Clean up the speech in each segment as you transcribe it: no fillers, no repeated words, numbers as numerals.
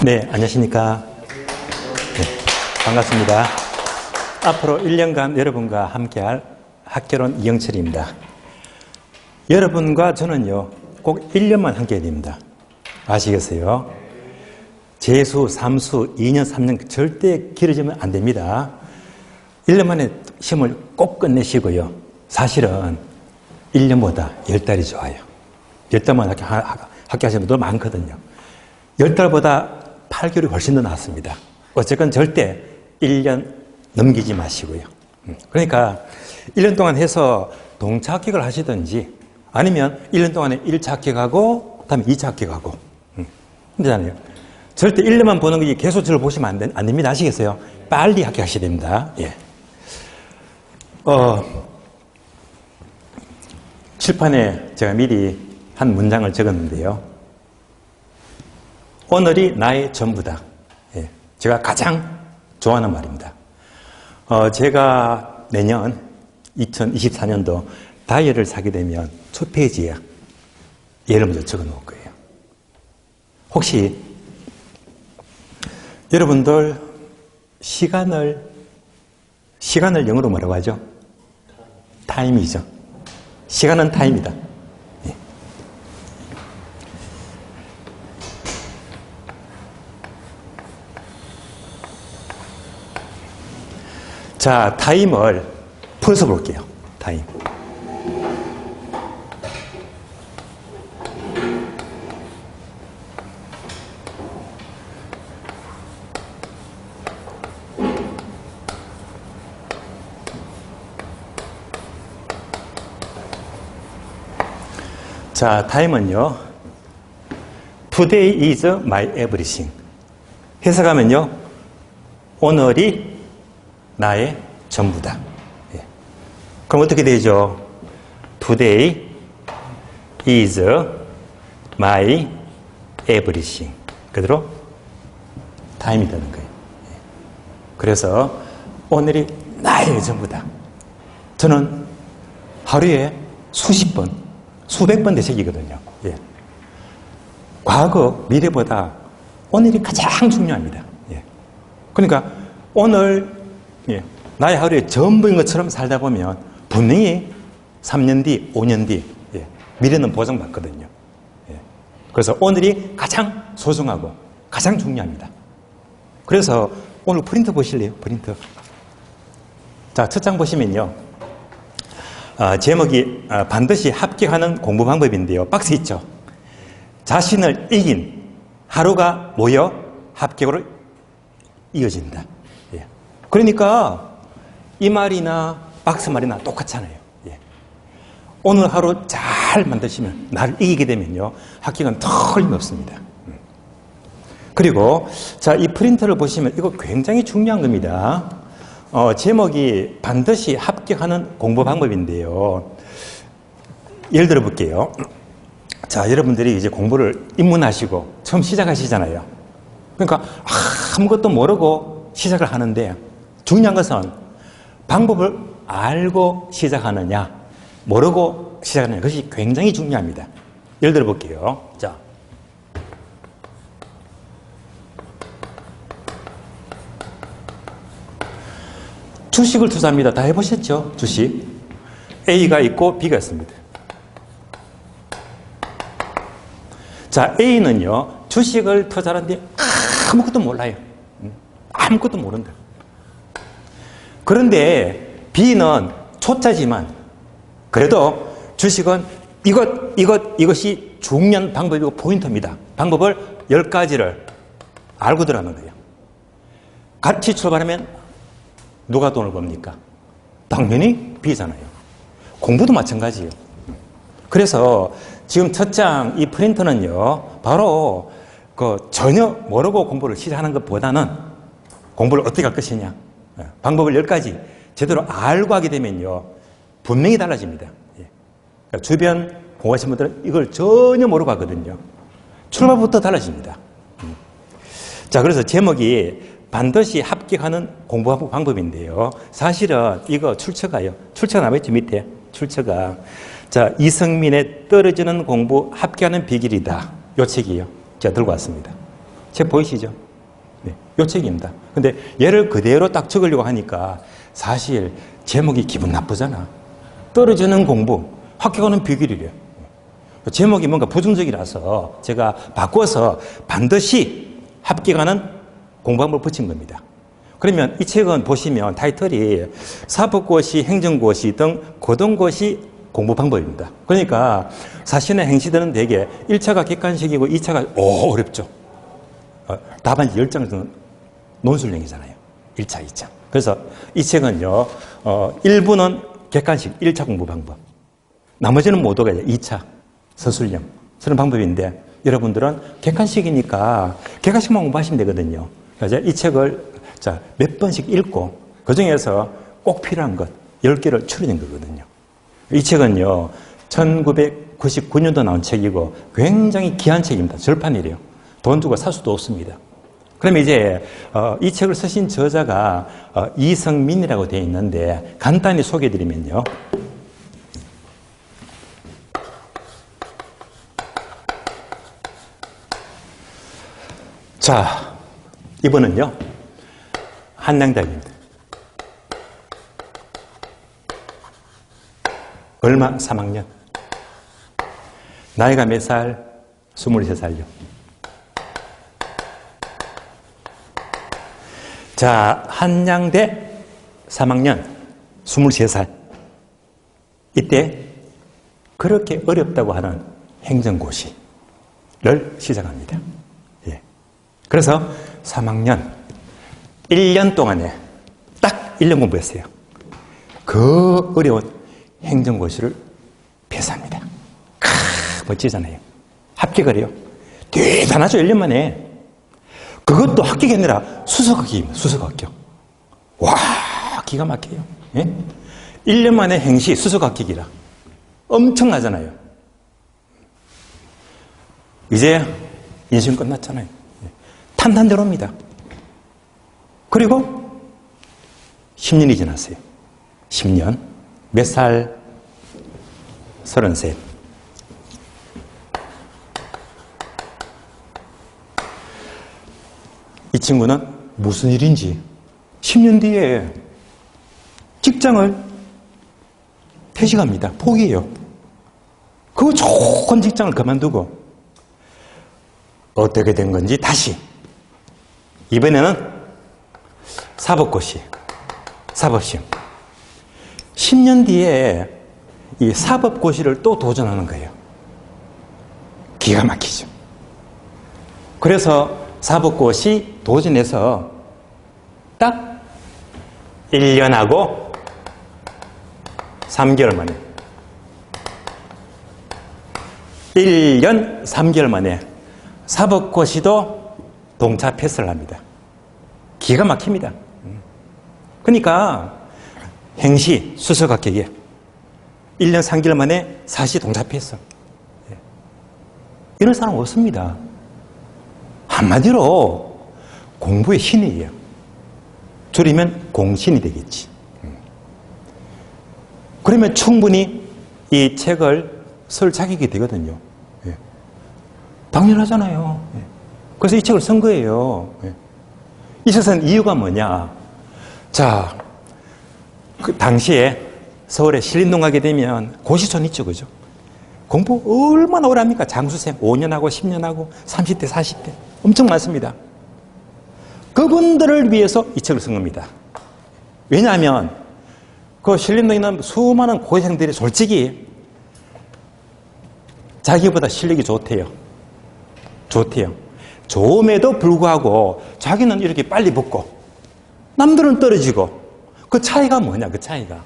네, 안녕하십니까. 네, 반갑습니다. 앞으로 1년간 여러분과 함께할 학개론 이영철입니다. 여러분과 저는요, 꼭 1년만 함께 해야 됩니다. 아시겠어요? 재수, 삼수, 2년, 3년 절대 길어지면 안 됩니다. 1년 만에 시험을 꼭 끝내시고요. 사실은 1년보다 10달이 좋아요. 10달만 학교하시는 분들 많거든요. 10달보다 8개월이 훨씬 더 낫습니다. 어쨌건 절대 1년 넘기지 마시고요. 그러니까 1년 동안 해서 동차 합격을 하시든지 아니면 1년 동안에 1차 합격하고 그 다음에 2차 합격하고 그러잖아요. 절대 1년만 보는 거지 계속 저를 보시면 안 됩니다. 아시겠어요? 빨리 합격하셔야 됩니다. 예. 칠판에 제가 미리 한 문장을 적었는데요. 오늘이 나의 전부다. 예. 제가 가장 좋아하는 말입니다. 제가 내년 2024년도 다이어를 사게 되면 첫 페이지에 예를 먼저 적어 놓을 거예요. 혹시 여러분들 시간을 영어로 뭐라고 하죠? 타임이죠. 시간은 타임이다. 예. 자, 타임을 풀어서 볼게요. 타임. 자, 타임은요. Today is my everything. 해석하면요. 오늘이 나의 전부다. 예. 그럼 어떻게 되죠? Today is my everything. 그대로 타임이 되는 거예요. 예. 그래서 오늘이 나의 전부다. 저는 하루에 수십 번, 수백 번 되새기거든요. 예. 과거, 미래보다 오늘이 가장 중요합니다. 예. 그러니까 오늘 예, 나의 하루의 전부인 것처럼 살다 보면 분명히 3년 뒤, 5년 뒤 예, 미래는 보장받거든요. 예. 그래서 오늘이 가장 소중하고 가장 중요합니다. 그래서 오늘 프린트 보실래요? 프린트. 자, 첫 장 보시면요. 제목이 반드시 합격하는 공부 방법인데요. 박스 있죠? 자신을 이긴 하루가 모여 합격으로 이어진다. 예. 그러니까 이 말이나 박스 말이나 똑같잖아요. 예. 오늘 하루 잘 만드시면 나를 이기게 되면요. 합격은 틀림없습니다. 그리고 자, 이 프린터를 보시면 이거 굉장히 중요한 겁니다. 제목이 반드시 합격하는 공부 방법인데요. 예를 들어 볼게요. 자, 여러분들이 이제 공부를 입문하시고 처음 시작하시잖아요. 그러니까 아무것도 모르고 시작을 하는데 중요한 것은 방법을 알고 시작하느냐, 모르고 시작하느냐, 그것이 굉장히 중요합니다. 예를 들어 볼게요. 자. 주식을 투자합니다. 다 해보셨죠? 주식. A가 있고 B가 있습니다. 자, A는요, 주식을 투자하는데 아무것도 몰라요. 아무것도 모른다. 그런데 B는 초짜지만 그래도 주식은 이것이 중요한 방법이고 포인트입니다. 방법을 10가지를 알고 들어가는 거예요. 같이 출발하면 누가 돈을 법니까? 당연히 B잖아요. 공부도 마찬가지예요. 그래서 지금 첫 장 이 프린터는요, 바로 전혀 모르고 공부를 시작하는 것보다는 공부를 어떻게 할 것이냐. 방법을 10가지 제대로 알고 하게 되면요, 분명히 달라집니다. 그러니까 주변 공부하신 분들은 이걸 전혀 모르고 하거든요. 출발부터 달라집니다. 자, 그래서 제목이 반드시 합격하는 공부 방법인데요. 사실은 이거 출처가요. 출처가 나와있죠, 밑에. 출처가. 자, 이성민의 떨어지는 공부 합격하는 비결이다. 요 책이에요. 제가 들고 왔습니다. 책 보이시죠? 네, 요 책입니다. 근데 얘를 그대로 딱 적으려고 하니까 사실 제목이 기분 나쁘잖아. 떨어지는 공부, 합격하는 비결이래요. 제목이 뭔가 부정적이라서 제가 바꿔서 반드시 합격하는 공부방법을 붙인 겁니다. 그러면 이 책은 보시면 타이틀이 사법고시, 행정고시 등 고등고시 공부방법입니다. 그러니까 사실은 행시들은 대개 1차가 객관식이고 2차가 어렵죠. 답안지 10장 논술형이잖아요. 1차, 2차. 그래서 이 책은요, 1부는 객관식 1차 공부 방법. 나머지는 모두가 2차 서술형. 그런 방법인데 여러분들은 객관식이니까 객관식만 공부하시면 되거든요. 그래서 이 책을 몇 번씩 읽고 그 중에서 꼭 필요한 것 10개를 추려낸 거거든요. 이 책은요, 1999년도 나온 책이고 굉장히 귀한 책입니다. 절판이래요. 돈 주고 살 수도 없습니다. 그럼 이제 이 책을 쓰신 저자가 이성민이라고 되어 있는데 간단히 소개해드리면요. 자, 이분은요, 한양대학입니다. 얼마? 3학년. 나이가 몇 살? 23살요. 자, 한양대 3학년, 23살. 이때 그렇게 어렵다고 하는 행정고시를 시작합니다. 예. 그래서 3학년 1년 동안에 딱 1년 공부했어요. 그 어려운 행정고시를 패스합니다. 멋지잖아요. 합격을 해요. 대단하죠. 1년 만에. 그것도 합격이 아니라 수석합격입니다. 수석합격. 와, 기가 막혀요. 예? 1년 만에 행시 수석합격이라. 엄청나잖아요. 이제 인생 끝났잖아요. 탄탄대로입니다. 그리고 10년이 지났어요. 10년. 몇 살? 33. 이 친구는 무슨 일인지 10년 뒤에 직장을 퇴직합니다. 포기해요. 그 좋은 직장을 그만두고 어떻게 된 건지 다시 이번에는 사법고시, 사법시험. 10년 뒤에 이 사법고시를 또 도전하는 거예요. 기가 막히죠. 그래서 사법고시 도전해서 딱 1년하고 3개월 만에 1년 3개월 만에 사법고시도 동차 패스를 합니다. 기가 막힙니다. 그러니까 행시, 수석합격에 1년 3개월 만에 사시 동차 패스. 이런 사람 없습니다. 한마디로 공부의 신이에요. 줄이면 공신이 되겠지. 그러면 충분히 이 책을 쓸 자격이 되거든요. 당연하잖아요. 그래서 이 책을 쓴 거예요. 이 책을 쓴 이유가 뭐냐. 자, 그 당시에 서울에 신림동 가게 되면 고시촌 있죠, 그죠? 공부 얼마나 오래 합니까? 장수생 5년하고 10년하고 30대, 40대. 엄청 많습니다. 그분들을 위해서 이 책을 쓴 겁니다. 왜냐하면 그 신림동에 있는 수많은 고시생들이 솔직히 자기보다 실력이 좋대요. 좋대요. 좋음에도 불구하고 자기는 이렇게 빨리 붙고 남들은 떨어지고 그 차이가 뭐냐, 그 차이가.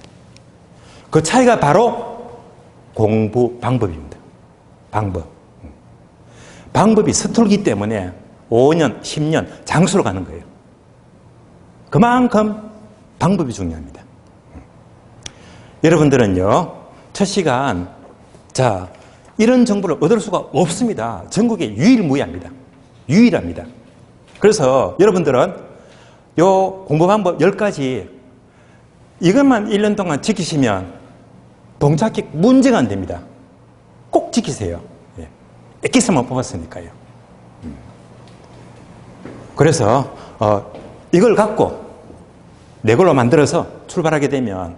그 차이가 바로 공부 방법입니다. 방법. 방법이 서툴기 때문에 5년, 10년 장수로 가는 거예요. 그만큼 방법이 중요합니다. 여러분들은요, 첫 시간, 자, 이런 정보를 얻을 수가 없습니다. 전국에 유일무이합니다. 유일합니다. 그래서 여러분들은 요 공부 방법 10가지 이것만 1년 동안 지키시면 동차합격 문제가 안 됩니다. 꼭 지키세요. 엑기스만 뽑았으니까요. 그래서 이걸 갖고 내 걸로 만들어서 출발하게 되면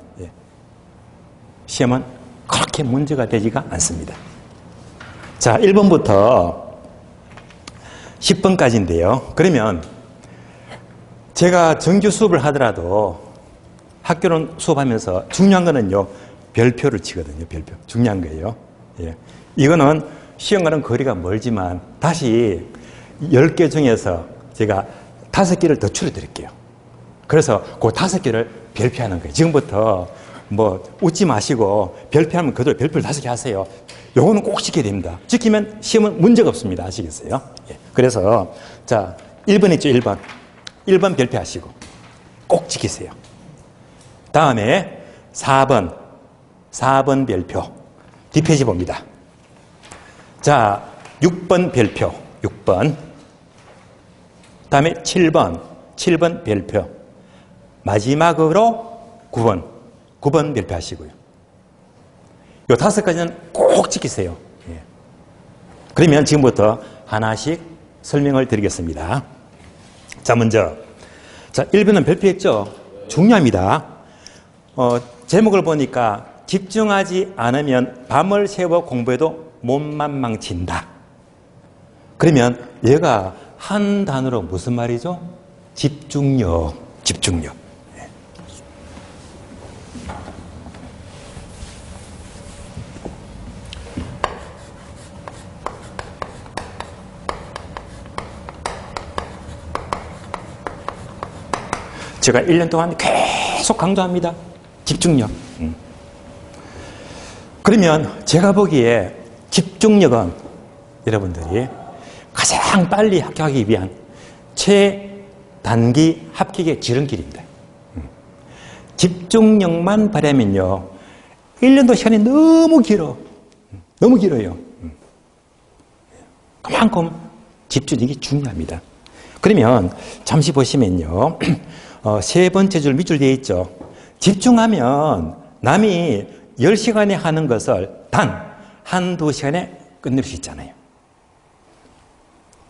시험은 그렇게 문제가 되지가 않습니다. 자, 1번부터 10번까지인데요. 그러면 제가 정규 수업을 하더라도 학교론 수업하면서 중요한 거는요, 별표를 치거든요. 별표. 중요한 거예요. 예. 이거는 시험과는 거리가 멀지만 다시 10개 중에서 제가 5개를 더 추려드릴게요. 그래서 그 5개를 별표하는 거예요. 지금부터 뭐 웃지 마시고 별표하면 그대로 별표를 5개 하세요. 요거는 꼭 지켜야 됩니다. 지키면 시험은 문제가 없습니다. 아시겠어요? 예. 그래서 자, 1번 있죠. 1번. 1번 별표하시고 꼭 지키세요. 다음에 4번 별표. 뒷페이지 봅니다. 자, 6번 별표. 6번. 다음에 7번 별표. 마지막으로 9번 별표 하시고요. 요 5가지는 꼭 지키세요. 예. 그러면 지금부터 하나씩 설명을 드리겠습니다. 자, 먼저. 자, 1번은 별표했죠? 중요합니다. 제목을 보니까 집중하지 않으면 밤을 새워 공부해도 몸만 망친다. 그러면 얘가 한 단어로 무슨 말이죠? 집중력. 예. 제가 1년 동안 계속 강조합니다. 집중력. 그러면 제가 보기에 집중력은 여러분들이 가장 빨리 합격하기 위한 최단기 합격의 지름길입니다. 집중력만 바라면요, 1년도 시간이 너무 길어요. 그만큼 집중력이 중요합니다. 그러면 잠시 보시면요, 세 번째 줄 밑줄 되어 있죠. 집중하면 남이 10시간에 하는 것을 단 한두 시간에 끝낼 수 있잖아요.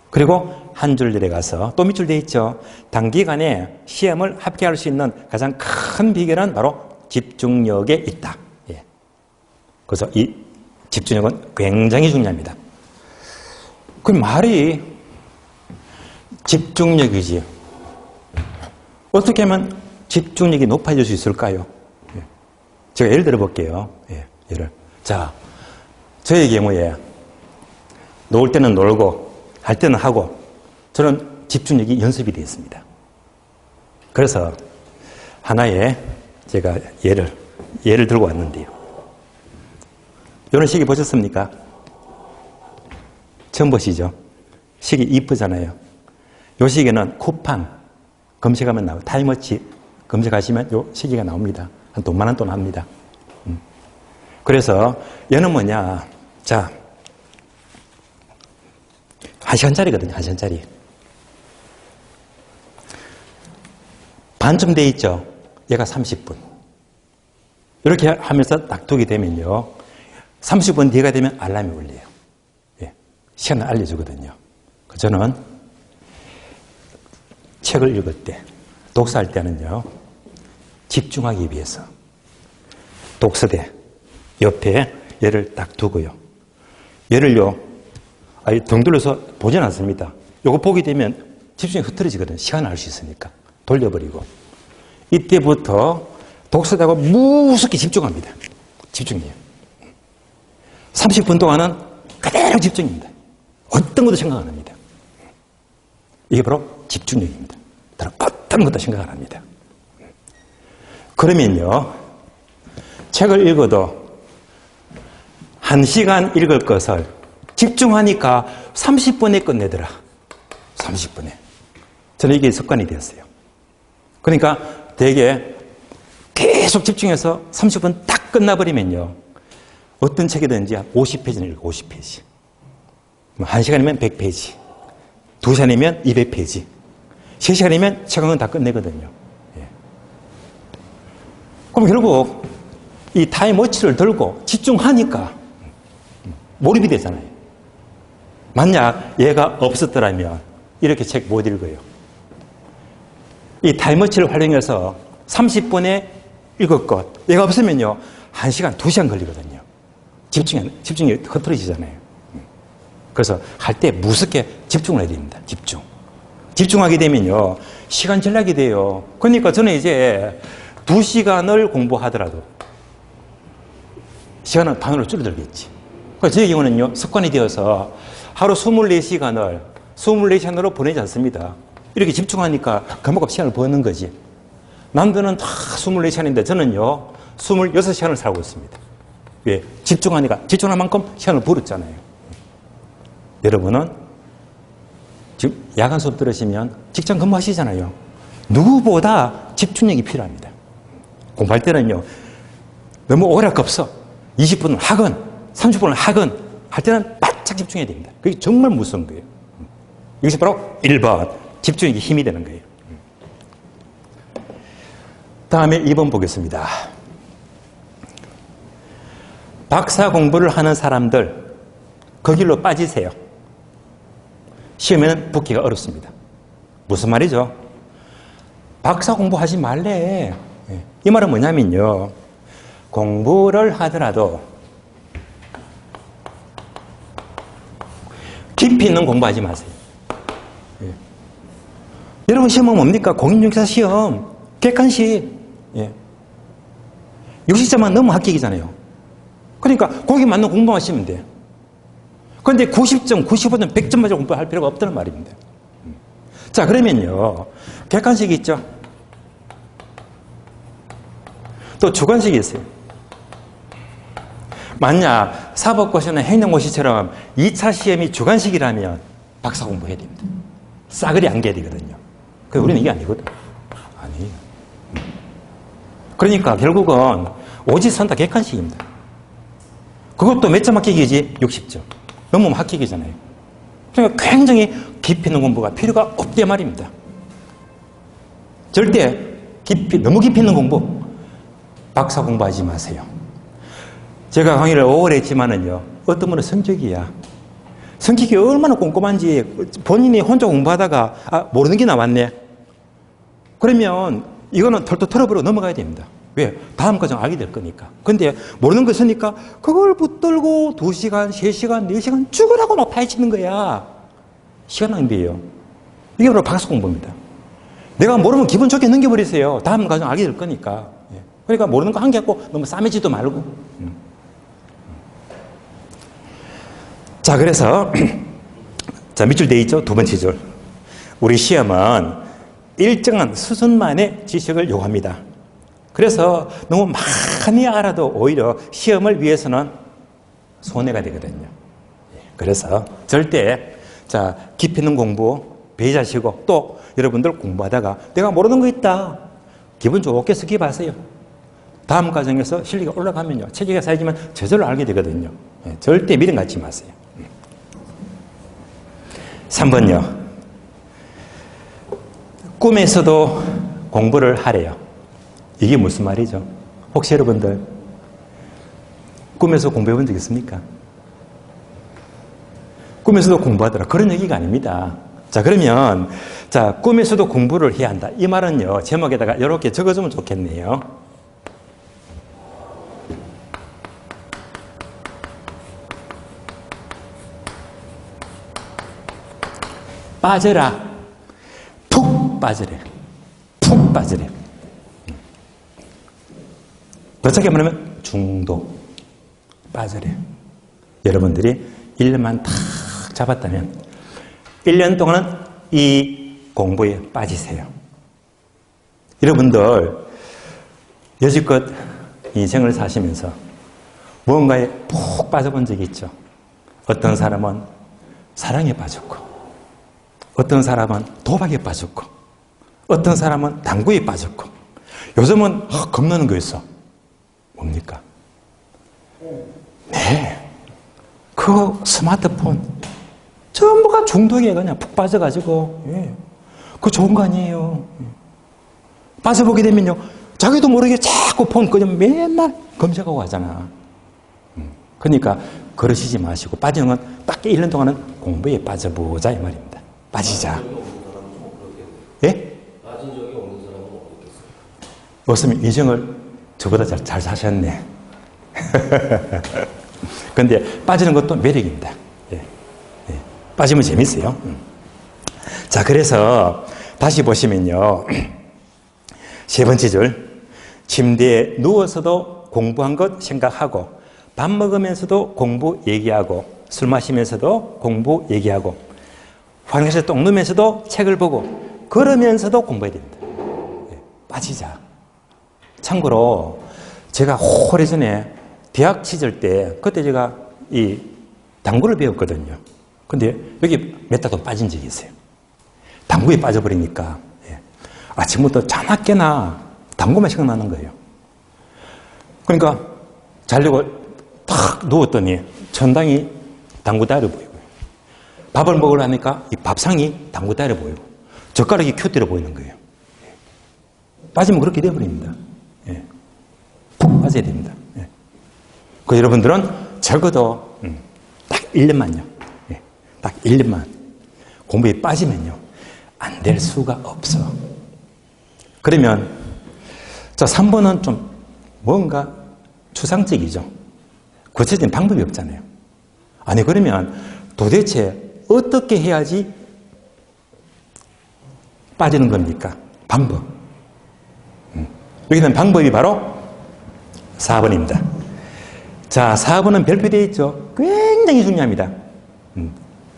그리고 한 줄 내려가서 또 밑줄 되어 있죠. 단기간에 시험을 합격할 수 있는 가장 큰 비결은 바로 집중력에 있다. 예. 그래서 이 집중력은 굉장히 중요합니다. 그 말이 집중력이지. 어떻게 하면 집중력이 높아질 수 있을까요? 예. 제가 예를 들어 볼게요. 예. 자, 저의 경우에 놀 때는 놀고 할 때는 하고 저는 집중력이 연습이 되어 있습니다. 그래서 하나의 제가 예를 들고 왔는데요. 이런 시계 보셨습니까? 처음 보시죠? 시계 이쁘잖아요. 이 시계는 쿠팡 검색하면 나와요. 타임워치 검색하시면 이 시계가 나옵니다. 한 돈 많은 돈 합니다. 그래서 얘는 뭐냐? 자, 1시간짜리거든요. 1시간짜리. 반쯤 돼 있죠. 얘가 30분. 이렇게 하면서 딱 두게 되면요, 30분 뒤가 되면 알람이 울려요. 예, 시간을 알려주거든요. 저는 책을 읽을 때, 독서할 때는요, 집중하기 위해서 독서대 옆에 얘를 딱 두고요. 얘를요, 등 돌려서 보진 않습니다. 요거 보게 되면 집중이 흐트러지거든요. 시간을 알 수 있으니까. 돌려버리고. 이때부터 독서대하고 무섭게 집중합니다. 집중이에요. 30분 동안은 그대로 집중입니다. 어떤 것도 생각 안 합니다. 이게 바로 집중력입니다. 다른 어떤 것도 생각 안 합니다. 그러면요, 책을 읽어도 1시간 읽을 것을 집중하니까 30분에 끝내더라. 30분에. 저는 이게 습관이 되었어요. 그러니까 되게 계속 집중해서 30분 딱 끝나버리면요, 어떤 책이든지 50페이지는 읽고 50페이지. 1시간이면 100페이지. 2시간이면 200페이지. 3시간이면 책 한 권 다 끝내거든요. 예. 그럼 결국 이 타임워치를 들고 집중하니까 몰입이 되잖아요. 만약 얘가 없었더라면 이렇게 책 못 읽어요. 이 타임워치를 활용해서 30분에 7것. 얘가 없으면요, 1시간, 2시간 걸리거든요. 집중이 흐트러지잖아요. 그래서 할 때 무섭게 집중을 해야 됩니다. 집중하게 되면요, 시간 전락이 돼요. 그러니까 저는 이제 2시간을 공부하더라도 시간은 반으로 줄어들겠지. 그래서 제 경우는요, 습관이 되어서 하루 24시간으로 보내지 않습니다. 이렇게 집중하니까 그만큼 시간을 버는 거지. 남들은 다 24시간인데 저는요, 26시간을 살고 있습니다. 왜? 집중한 만큼 시간을 벌었잖아요. 여러분은 지금 야간 수업 들으시면 직장 근무하시잖아요. 누구보다 집중력이 필요합니다. 공부할 때는요, 너무 오래 할 거 없어. 20분은 하건, 30분은 하건, 할 때는 바짝 집중해야 됩니다. 그게 정말 무서운 거예요. 이것이 바로 1번, 집중력이 힘이 되는 거예요. 다음에 2번 보겠습니다. 박사 공부를 하는 사람들, 그 길로 빠지세요. 시험에는 붙기가 어렵습니다. 무슨 말이죠? 박사 공부하지 말래. 이 말은 뭐냐면요, 공부를 하더라도 깊이 있는 공부하지 마세요. 여러분 시험은 뭡니까? 공인중개사 시험, 객관식. 60점만 넘으면 합격이잖아요. 그러니까 거기 맞는 공부만 하시면 돼요. 그런데 90점, 95점, 100점 맞아 공부할 필요가 없다는 말입니다. 자, 그러면요, 객관식이 있죠. 또 주관식이 있어요. 만약 사법고시나 행정고시처럼 2차 시험이 주관식이라면 박사 공부해야 됩니다. 싸그리 안겨야 되거든요. 그래서 우리는 이게 아니거든. 아니에요. 그러니까 결국은 오지선다 객관식입니다. 그것도 몇 점 합격이지? 60점. 넘으면 합격이잖아요. 그러니까 굉장히 깊이 있는 공부가 필요가 없대 말입니다. 절대 너무 깊이 있는 공부, 박사 공부하지 마세요. 제가 강의를 5월 했지만은요, 어떤 분은 성격이야. 성격이 얼마나 꼼꼼한지 본인이 혼자 공부하다가 모르는 게 나왔네. 그러면 이거는 털털 털어버리고 넘어가야 됩니다. 왜? 다음 과정 알게 될 거니까. 근데 모르는 거 있으니까 그걸 붙들고 2시간, 3시간, 4시간 죽으라고 막 파헤치는 거야. 시간 낭비예요. 이게 바로 박사 공부입니다. 내가 모르면 기분 좋게 넘겨버리세요. 다음 과정 알게 될 거니까. 그러니까 모르는 거 한 개 갖고 너무 싸매지도 말고. 자, 그래서 자, 밑줄 돼 있죠? 2번째 줄. 우리 시험은 일정한 수준만의 지식을 요구합니다. 그래서 너무 많이 알아도 오히려 시험을 위해서는 손해가 되거든요. 그래서 절대 자, 깊이 있는 공부 배제하시고, 또 여러분들 공부하다가 내가 모르는 거 있다, 기분 좋게 스킵하세요. 다음 과정에서 실력이 올라가면요, 체계가 쌓이지만 저절로 알게 되거든요. 절대 미련 갖지 마세요. 3번요. 꿈에서도 공부를 하래요. 이게 무슨 말이죠? 혹시 여러분들 꿈에서 공부해 본 적 있습니까? 꿈에서도 공부하더라, 그런 얘기가 아닙니다. 자, 그러면 자, 꿈에서도 공부를 해야 한다. 이 말은요, 제목에다가 이렇게 적어주면 좋겠네요. 빠져라. 푹 빠지래. 푹 빠지래. 어떻게 말하면 중독. 빠지래. 여러분들이 1년만 탁 잡았다면 1년 동안은 이 공부에 빠지세요. 여러분들 여지껏 인생을 사시면서 무언가에 푹 빠져본 적이 있죠. 어떤 사람은 사랑에 빠졌고, 어떤 사람은 도박에 빠졌고, 어떤 사람은 당구에 빠졌고, 요즘은 겁나는 거 있어. 뭡니까? 네, 그 스마트폰 전부가 중독이에요. 그냥 푹 빠져가지고. 예. 그거 좋은 거 아니에요. 빠져보게 되면요, 자기도 모르게 자꾸 폰 그냥 맨날 검색하고 하잖아. 그러니까 그러시지 마시고, 빠지는 건 딱 1년 동안은 공부에 빠져보자 이 말입니다. 빠지자. 예? 빠진 적이 없는 없으면 인생을 저보다 잘 사셨네. 근데 빠지는 것도 매력입니다. 예. 예. 빠지면 재밌어요. 자, 그래서 다시 보시면요. 세 번째 줄. 침대에 누워서도 공부한 것 생각하고, 밥 먹으면서도 공부 얘기하고, 술 마시면서도 공부 얘기하고, 화장실에 똥 누면서도 책을 보고, 그러면서도 공부해야 됩니다. 예. 빠지자. 참고로 제가 오래전에 대학 시절 때 그때 제가 이 당구를 배웠거든요. 근데 여기 몇 달 동안 빠진 적이 있어요. 당구에 빠져버리니까 아침부터 자나깨나 당구만 생각나는 거예요. 그러니까 자려고 탁 누웠더니 천당이 당구 다리로 보이고, 밥을 먹으려 하니까 이 밥상이 당구 다리로 보이고, 젓가락이 큐대로 보이는 거예요. 빠지면 그렇게 되어버립니다. 푹 빠져야 됩니다. 그 여러분들은 적어도 딱 1년만요. 딱 1년만 공부에 빠지면요, 안 될 수가 없어. 그러면 자, 3번은 좀 뭔가 추상적이죠. 구체적인 방법이 없잖아요. 아니, 그러면 도대체 어떻게 해야지 빠지는 겁니까? 방법. 여기는 방법이 바로 4번입니다. 자, 4번은 별표되어 있죠. 굉장히 중요합니다.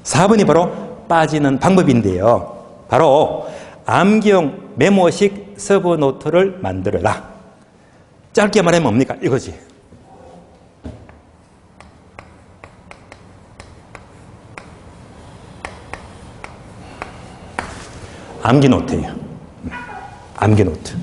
4번이 바로 빠지는 방법인데요. 바로 암기용 메모식 서브노트를 만들어라. 짧게 말하면 뭡니까? 이거지. 암기 노트예요. 암기 노트.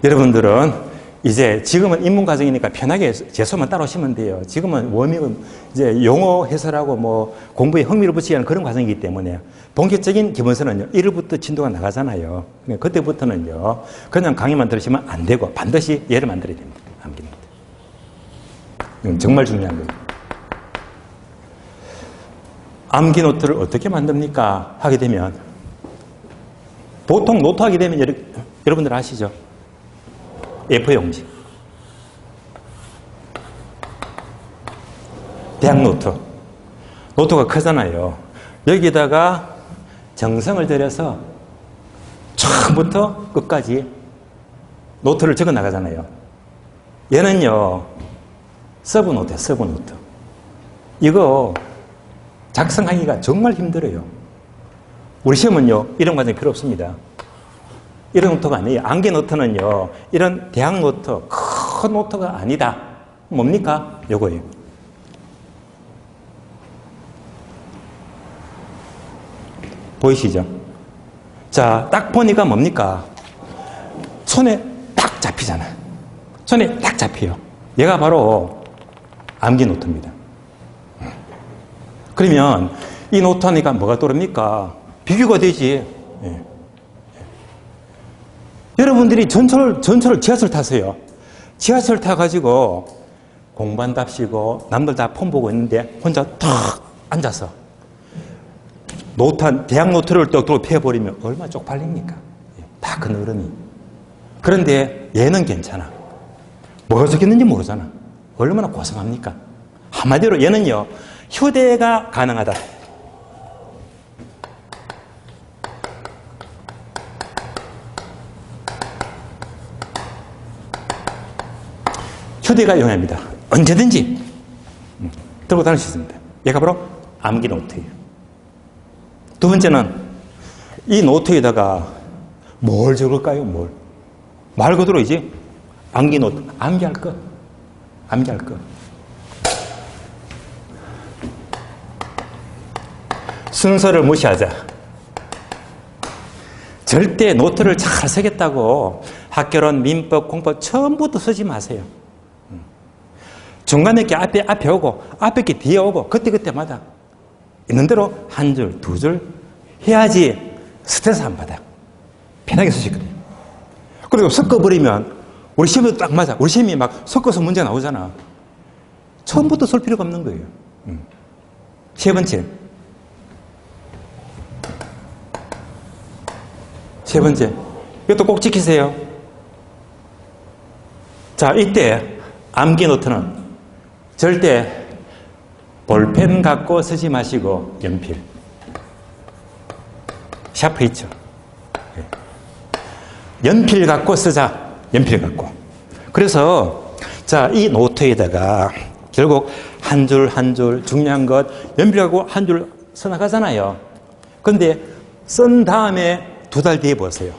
여러분들은 이제 지금은 입문과정이니까 편하게 재수만 따라오시면 돼요. 지금은 워밍은 이제 용어 해설하고 뭐 공부에 흥미를 붙이게 하는 그런 과정이기 때문에 본격적인 기본서는요, 1일부터 진도가 나가잖아요. 그때부터는요, 그냥 강의만 들으시면 안 되고 반드시 예를 만들어야 됩니다. 암기 노트. 이건 정말 중요한 거예요. 암기 노트를 어떻게 만듭니까? 하게 되면 보통 노트 하게 되면 여러분들 아시죠? A4용지. 대학 노트. 노트가 크잖아요. 여기다가 정성을 들여서 처음부터 끝까지 노트를 적어 나가잖아요. 얘는요, 서브노트예요, 서브노트. 이거 작성하기가 정말 힘들어요. 우리 시험은요, 이런 과정이 필요 없습니다. 이런 노트가 아니에요. 암기 노트는요, 이런 대학 노트, 큰 노트가 아니다. 뭡니까? 요거예요. 보이시죠? 자, 딱 보니까 뭡니까? 손에 딱 잡히잖아. 손에 딱 잡혀요. 얘가 바로 암기 노트입니다. 그러면 이 노트 하니까 뭐가 떠오릅니까? 비교가 되지. 여러분들이 전철을 지하철 타세요. 지하철 타가지고 공부한답시고 남들 다 폰 보고 있는데 혼자 탁 앉아서 대학 노트를 떡 펴버리면 얼마나 쪽팔립니까? 다 큰 어른이. 그런데 얘는 괜찮아. 뭐가 적혔는지 모르잖아. 얼마나 고생합니까? 한마디로 얘는요, 휴대가 가능하다. 휴대가 용이합니다. 언제든지 들고 다닐 수 있습니다. 얘가 바로 암기 노트예요. 두 번째는 이 노트에다가 뭘 적을까요? 말 그대로 이제 암기 노트, 암기할 것. 순서를 무시하자. 절대 노트를 잘 쓰겠다고 학교론, 민법, 공법 처음부터 쓰지 마세요. 중간에 게 앞에 오고, 앞에 게 뒤에 오고, 그때마다 있는 대로 한 줄, 두 줄 해야지 스트레스 안 받아. 편하게 쓰시거든요. 그리고 섞어버리면 우리 시험에도 딱 맞아. 우리 시험이 막 섞어서 문제 나오잖아. 처음부터 쓸 필요가 없는 거예요. 세 번째. 이것도 꼭 지키세요. 자, 이때 암기 노트는 절대 볼펜 갖고 쓰지 마시고 연필. 샤프 있죠? 연필 갖고 쓰자. 연필 갖고. 그래서 자, 이 노트에다가 결국 한 줄 한 줄 중요한 것 연필 갖고 한 줄 써나가잖아요. 근데 쓴 다음에 2달 뒤에 보세요.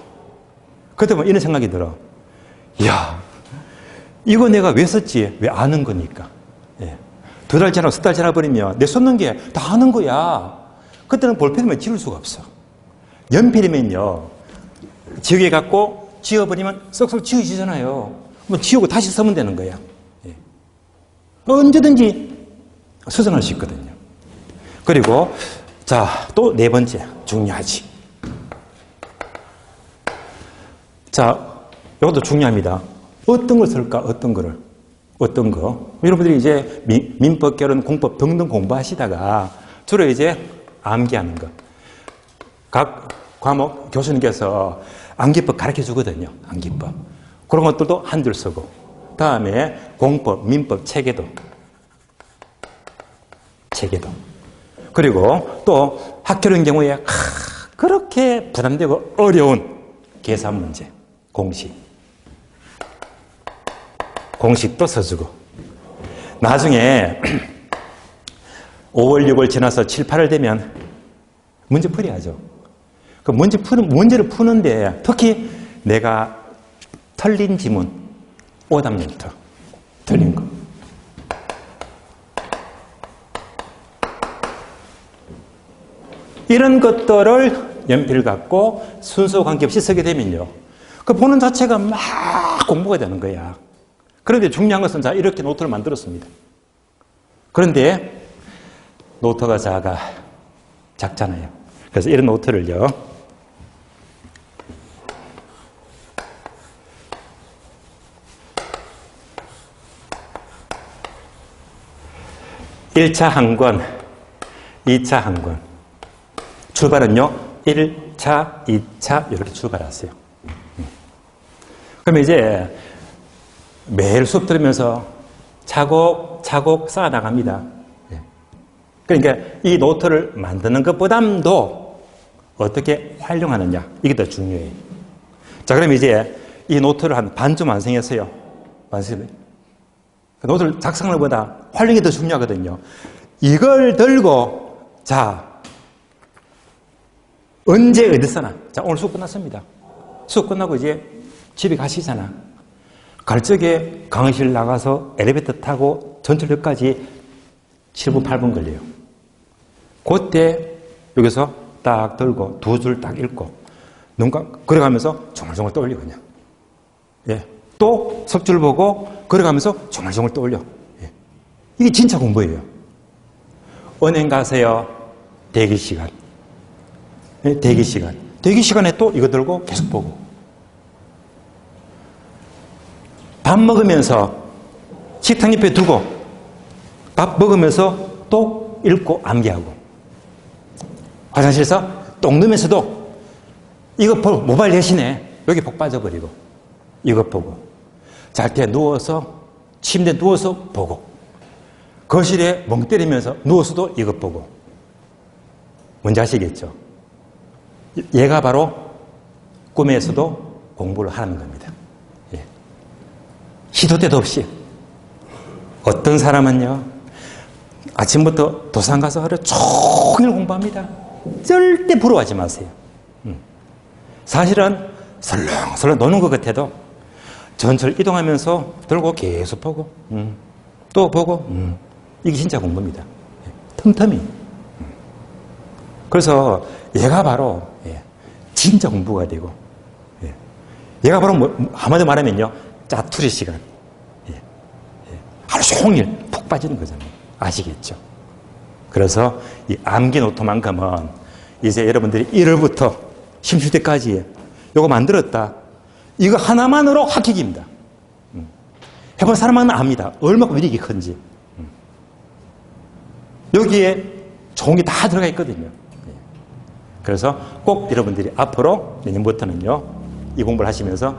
그때 보면 이런 생각이 들어. 이야, 이거 내가 왜 썼지? 왜 아는 거니까. 예. 2달 지나고 10달 지나버리면 내 썼는 게 다 아는 거야. 그때는 볼펜이면 지울 수가 없어. 연필이면요, 지우개 갖고 지워버리면 썩썩 지워지잖아요. 뭐 지우고 다시 쓰면 되는 거야. 예. 언제든지 수정할 수 있거든요. 그리고 자, 또 4번째 중요하지. 자, 이것도 중요합니다. 어떤 걸 쓸까? 어떤 거를? 어떤 거? 여러분들이 이제 민법, 결혼, 공법 등등 공부하시다가 주로 이제 암기하는 거. 각 과목 교수님께서 암기법 가르쳐 주거든요. 암기법. 그런 것들도 한 줄 쓰고. 다음에 공법, 민법, 체계도. 체계도. 그리고 또 학교인 경우에 그렇게 부담되고 어려운 계산 문제, 공식. 공식도 써주고. 나중에 5월, 6월 지나서 7, 8월 되면 문제 풀이하죠. 그 문제를 푸는데 특히 내가 틀린 지문, 오답 노트, 틀린 거. 이런 것들을 연필 갖고 순서 관계없이 쓰게 되면요, 그 보는 자체가 막 공부가 되는 거야. 그런데 중요한 것은 자, 이렇게 노트를 만들었습니다. 그런데 노트가 작잖아요. 그래서 이런 노트를요, (1차) 한 권, (2차) 한 권. 출발은요, 1차, 2차 이렇게 출발하세요. 그러면 이제 매일 수업 들으면서 차곡차곡 쌓아나갑니다. 그러니까 이 노트를 만드는 것보다도 어떻게 활용하느냐, 이게 더 중요해요. 자, 그럼 이제 이 노트를 한 반쯤 완성했어요. 노트를 작성하는 것보다 활용이 더 중요하거든요. 이걸 들고 자, 언제 어디서나, 자, 오늘 수업 끝났습니다. 수업 끝나고 이제 집에 가시잖아. 갈 적에 강의실 나가서 엘리베이터 타고 전철역까지 7분, 8분 걸려요. 그때 여기서 딱 들고 2줄 딱 읽고 걸어가면서 조물조물 떠올려 그냥. 예. 또 석줄 보고 걸어가면서 조물조물 떠올려. 예. 이게 진짜 공부예요. 은행 가세요. 대기 시간. 예, 대기 시간. 대기 시간에 또 이거 들고 계속 보고. 밥 먹으면서 식탁 옆에 두고 밥 먹으면서 또 읽고 암기하고. 화장실에서 똥 누면서도 이거 보고 모바일 대신에 여기 복 빠져버리고 이것 보고. 잘 때 누워서 침대에 누워서 보고. 거실에 멍 때리면서 누워서도 이것 보고. 뭔지 아시겠죠? 얘가 바로 꿈에서도 공부를 하는 겁니다. 예. 시도 때도 없이. 어떤 사람은요, 아침부터 도산 가서 하루 종일 공부합니다. 절대 부러워하지 마세요. 사실은 설렁설렁 노는 것 같아도 전철 이동하면서 들고 계속 보고, 또 보고, 이게 진짜 공부입니다. 틈틈이. 그래서 얘가 바로 진짜 공부가 되고, 얘가 바로 한마디로 말하면요, 짜투리 시간. 하루 종일 푹 빠지는 거잖아요. 아시겠죠? 그래서 이 암기 노트만큼은 이제 여러분들이 1월부터 심실 때까지 이거 만들었다. 이거 하나만으로 합격입니다. 해본 사람은 압니다. 얼마큼 위력이 큰지. 여기에 좋은 게 다 들어가 있거든요. 그래서 꼭 여러분들이 앞으로 내년부터는요, 이 공부를 하시면서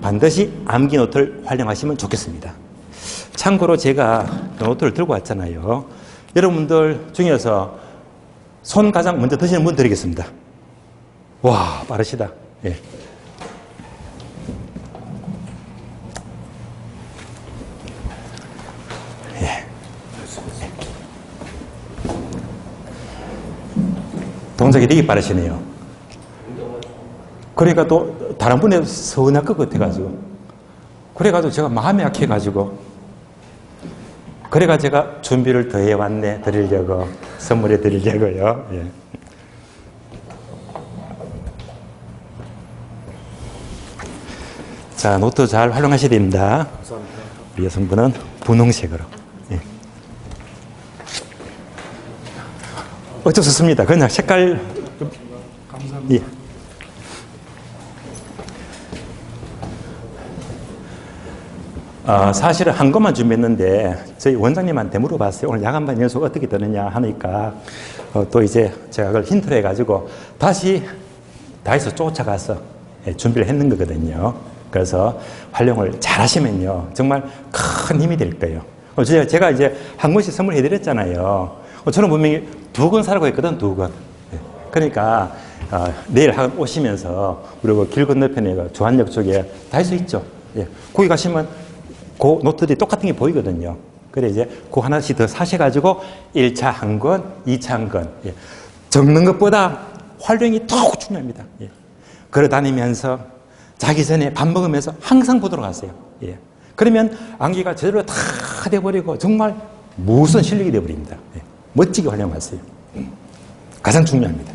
반드시 암기 노트를 활용하시면 좋겠습니다. 참고로 제가 노트를 들고 왔잖아요. 여러분들 중에서 손 가장 먼저 드시는 분 드리겠습니다. 와, 빠르시다. 예. 예. 동작이 되게 빠르시네요. 그러니까 또 다른 분의 서운할 것 같아가지고, 그래가지고 제가 마음이 약해가지고, 그래가 제가 준비를 더 해왔네. 드리려고, 선물해 드리려고요. 예. 자, 노트 잘 활용하셔야 됩니다. 감사합니다. 우리 여성분은 분홍색으로. 예. 어쩔 수 없습니다. 그냥 색깔. 감사합니다. 예. 사실은 한 것만 준비했는데 저희 원장님한테 물어봤어요. 오늘 야간반 연수 어떻게 되느냐 하니까 또 이제 제가 그걸 힌트로 해가지고 다시 다해서 쫓아가서 준비를 했는 거거든요. 그래서 활용을 잘 하시면요 정말 큰 힘이 될 거예요. 제가 이제 한 권씩 선물해 드렸잖아요. 저는 분명히 2권 사라고 했거든. 2권. 그러니까 내일 학원 오시면서 그리고 길 건너편에 조한역 쪽에 다 할 수 있죠. 예. 거기 가시면 그 노트들이 똑같은 게 보이거든요. 그래 이제 그 하나씩 더 사셔가지고 1차 한 권, 2차 한 권. 예. 적는 것보다 활용이 더 중요합니다. 예. 걸어 다니면서 자기 전에 밥 먹으면서 항상 보도록 하세요. 예. 그러면 암기가 제대로 다 돼버리고 정말 무슨 실력이 돼버립니다. 예. 멋지게 활용하세요. 가장 중요합니다.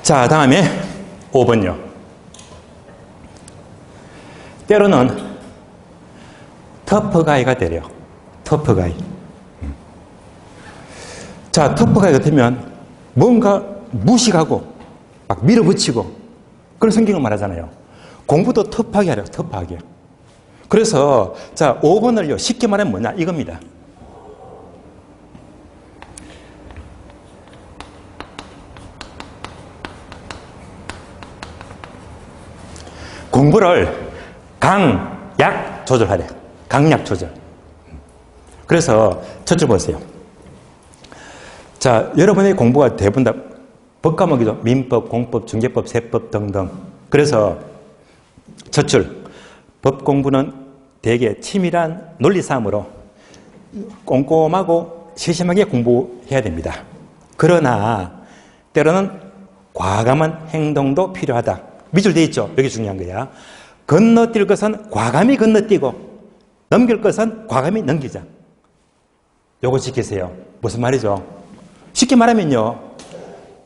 자, 다음에 5번요. 때로는 터프가이가 되려. 터프가이. 자, 터프가이 같으면 뭔가 무식하고 막 밀어붙이고 그런 성격을 말하잖아요. 공부도 터프하게 하려. 터프하게. 그래서 자, 5번을요 쉽게 말하면 뭐냐 이겁니다. 공부를 강약 조절하래. 강약 조절. 그래서 첫줄 보세요. 자, 여러분의 공부가 대부분 다 법과목이죠. 민법, 공법, 중개법, 세법 등등. 그래서 첫줄 법 공부는 대개 치밀한 논리싸움으로 꼼꼼하고 세심하게 공부해야 됩니다. 그러나 때로는 과감한 행동도 필요하다. 밑줄 돼 있죠. 여기 중요한 거야. 건너뛸 것은 과감히 건너뛰고 넘길 것은 과감히 넘기자. 요거 지키세요. 무슨 말이죠? 쉽게 말하면요.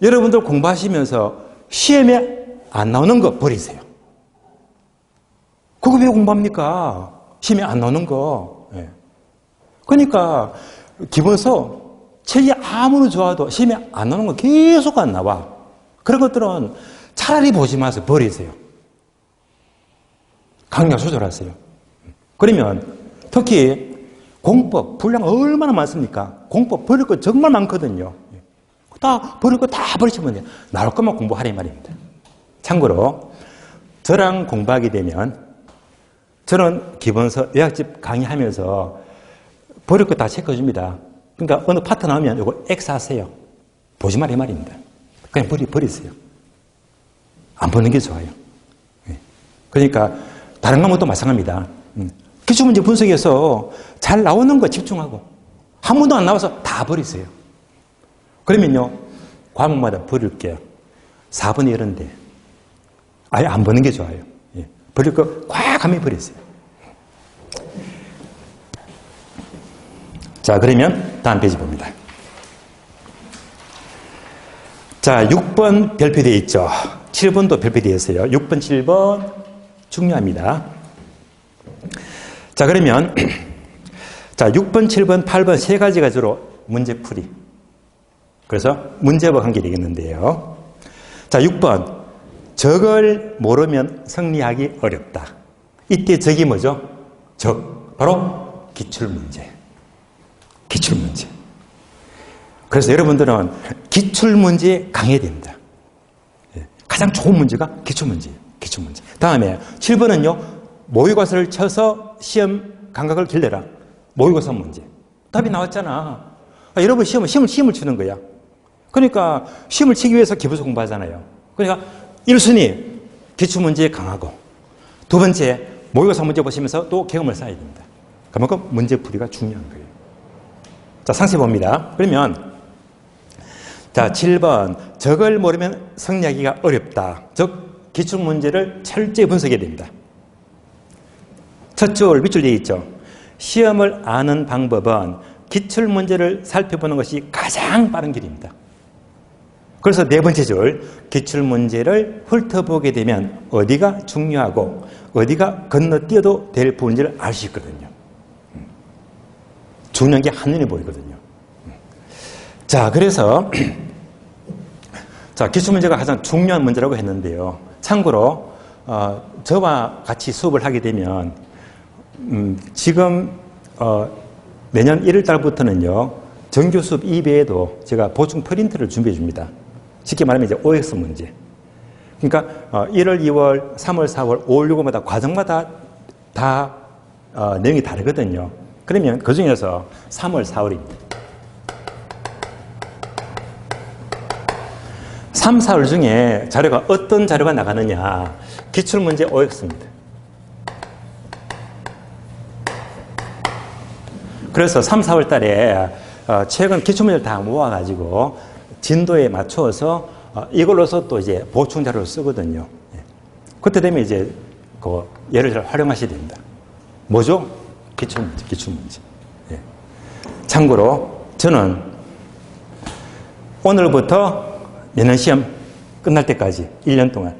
여러분들 공부하시면서 시험에 안 나오는 거 버리세요. 그거 왜 공부합니까? 시험에 안 나오는 거. 예. 그러니까 기본서 책이 아무리 좋아도 시험에 안 나오는 거 계속 안 나와. 그런 것들은 차라리 보지 마세요. 버리세요. 강약 조절하세요. 그러면 특히 공법 분량 얼마나 많습니까? 공법 버릴 거 정말 많거든요. 다 버릴 거 다 버리시면 돼요. 나올 것만 공부하라 이 말입니다. 참고로 저랑 공부하게 되면 저는 기본서 요약집 강의하면서 버릴 거 다 체크해줍니다. 그러니까 어느 파트 나오면 이거 X 하세요. 보지 마라 이 말입니다. 그냥 버리세요. 안 보는 게 좋아요. 그러니까 다른 과목도 마찬가지입니다. 기출문제 분석에서 잘 나오는 거 집중하고 한 번도 안 나와서 다 버리세요. 그러면요 과목마다 버릴게요. 4분의 1인데 아예 안 보는 게 좋아요. 버릴 거 과감히 버리세요. 자, 그러면 다음 페이지 봅니다. 자, 6번 별표되어 있죠. 7번도 별표되어 있어요. 6번, 7번 중요합니다. 자, 그러면 자, 6번, 7번, 8번 세 가지가 주로 문제풀이. 그래서 문제와 관계되겠는데요. 자, 6번. 적을 모르면 승리하기 어렵다. 이때 적이 뭐죠? 적. 바로 기출문제. 기출문제. 그래서 여러분들은 기출문제에 강해야 됩니다. 가장 좋은 문제가 기출문제예요. 기출문제. 다음에 7번은요. 모의고사를 쳐서 시험 감각을 길러라. 모의고사 문제. 답이 나왔잖아. 여러분 시험을 치는 거야. 그러니까 시험을 치기 위해서 기본서 공부하잖아요. 그러니까 1순위 기출문제에 강하고, 두 번째 모의고사 문제 보시면서 또 경험을 쌓아야 됩니다. 그만큼 문제풀이가 중요한 거예요. 자, 상세 봅니다. 그러면 자, 7번 적을 모르면 성리하기가 어렵다. 즉 기출문제를 철저히 분석해야 됩니다. 첫 줄 밑줄 되어 있죠. 시험을 아는 방법은 기출문제를 살펴보는 것이 가장 빠른 길입니다. 그래서 네 번째 줄, 기출문제를 훑어보게 되면 어디가 중요하고 어디가 건너뛰어도 될 부분인지를 알 수 있거든요. 중요한 게 한눈에 보이거든요. 자, 그래서 자, 기출문제가 가장 중요한 문제라고 했는데요. 참고로 저와 같이 수업을 하게 되면 지금 내년 1월 달부터는요. 정규 수업 이외에도 제가 보충 프린트를 준비해 줍니다. 쉽게 말하면 이제 OX 문제. 그러니까 1월, 2월, 3월, 4월, 5월, 6월마다 과정마다 다 내용이 다르거든요. 그러면 그 중에서 3월, 4월입니다. 3, 4월 중에 자료가 어떤 자료가 나가느냐. 기출문제 OX입니다. 그래서 3, 4월 달에 최근 기출문제를 다 모아가지고 진도에 맞추어서 이걸로서 또 이제 보충 자료를 쓰거든요. 그때 되면 이제 그 예를 들어 활용하셔야 됩니다. 뭐죠? 기출문제. 참고로 저는 오늘부터 내년 시험 끝날 때까지 1년 동안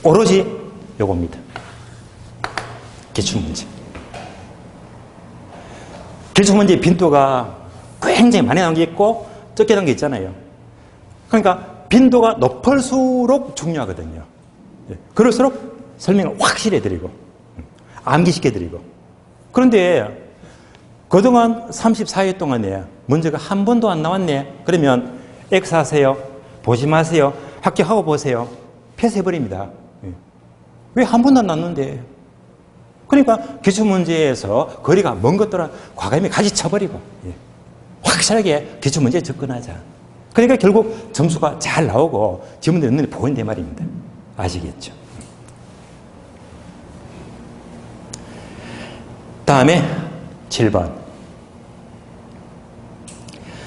오로지 요겁니다. 기출문제. 기출문제 빈도가 굉장히 많이 나온 게 있고 적게 나온 게 있잖아요. 그러니까 빈도가 높을수록 중요하거든요. 그럴수록 설명을 확실히 해드리고 암기시켜드리고. 그런데 그동안 34회 동안에 문제가 한 번도 안 나왔네. 그러면 X하세요. 보지 마세요. 합격하고 보세요. 패스해버립니다. 왜 한 번도 안 나왔는데. 그러니까 기출문제에서 거리가 먼 것들은 과감히 가지쳐버리고 확실하게 기출문제에 접근하자. 그러니까 결국 점수가 잘 나오고 지문들이 눈에 보인단 말입니다. 아시겠죠? 다음에 7번.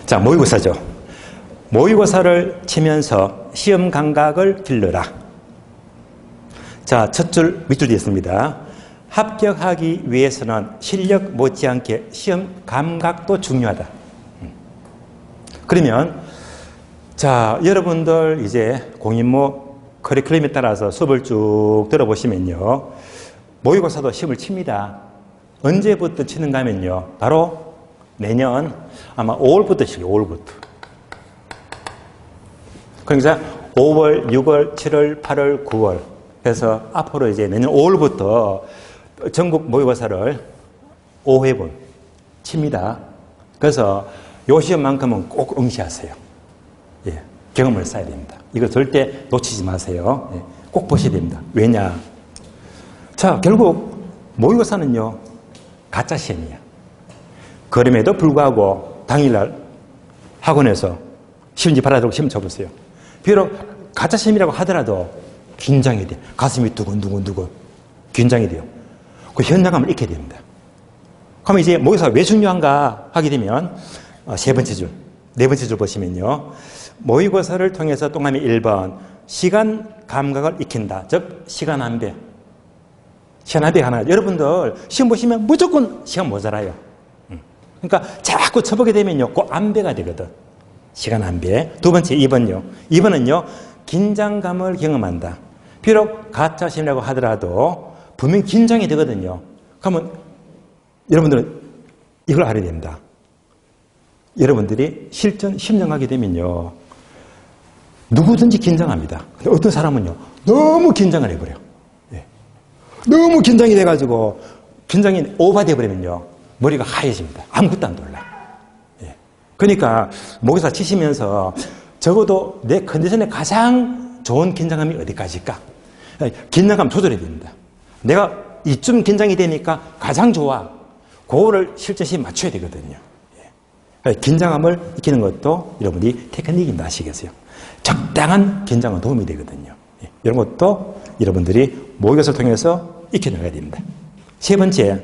자, 모의고사죠. 모의고사를 치면서 시험 감각을 길러라. 자, 첫 줄, 밑줄 되어 있습니다. 합격하기 위해서는 실력 못지않게 시험 감각도 중요하다. 그러면 자, 여러분들 이제 공인모 커리큘럼에 따라서 수업을 쭉 들어보시면요. 모의고사도 시험을 칩니다. 언제부터 치는가 하면요. 바로 내년 아마 5월부터 치죠. 5월부터. 그러니까 5월, 6월, 7월, 8월, 9월. 그래서 앞으로 이제 내년 5월부터 전국 모의고사를 5회분 칩니다. 그래서 요 시험만큼은 꼭 응시하세요. 예, 경험을 쌓아야 됩니다. 이거 절대 놓치지 마세요. 예, 꼭 보셔야 됩니다. 왜냐? 자, 결국 모의고사는요. 가짜 시험이야. 그럼에도 불구하고 당일날 학원에서 시험지 받아들고 시험 쳐보세요. 비록 가짜 시험이라고 하더라도 긴장이 돼. 가슴이 두근두근 긴장이 돼요. 그 현장감을 잃게 됩니다. 그러면 이제 모의고사가 왜 중요한가 하게 되면 세 번째 줄, 네 번째 줄 보시면요. 모의고사를 통해서 동남이 1번 시간 감각을 익힌다. 즉 시간 안배. 시간 안배가 하나. 여러분들 시험 보시면 무조건 시간 모자라요. 그러니까 자꾸 쳐보게 되면요. 그 안배가 되거든. 시간 안배. 두 번째 2번요. 2번은요. 긴장감을 경험한다. 비록 가짜 시험이라고 하더라도 분명히 긴장이 되거든요. 그러면 여러분들은 이걸 알아야 됩니다. 여러분들이 실전 시험 가게 되면요. 누구든지 긴장합니다. 근데 어떤 사람은요. 너무 긴장을 해버려요. 예. 너무 긴장이 돼가지고 긴장이 오버돼 버리면요. 머리가 하얘집니다. 아무것도 안 돌라. 예. 그러니까 모의고사 치시면서 적어도 내 컨디션에 가장 좋은 긴장감이 어디까지일까? 긴장감 조절해야 됩니다. 내가 이쯤 긴장이 되니까 가장 좋아. 그거를 실전시 맞춰야 되거든요. 긴장감을 익히는 것도 여러분이 테크닉입니다. 아시겠어요? 적당한 긴장은 도움이 되거든요. 이런 것도 여러분들이 모의고사를 통해서 익혀나가야 됩니다. 세 번째,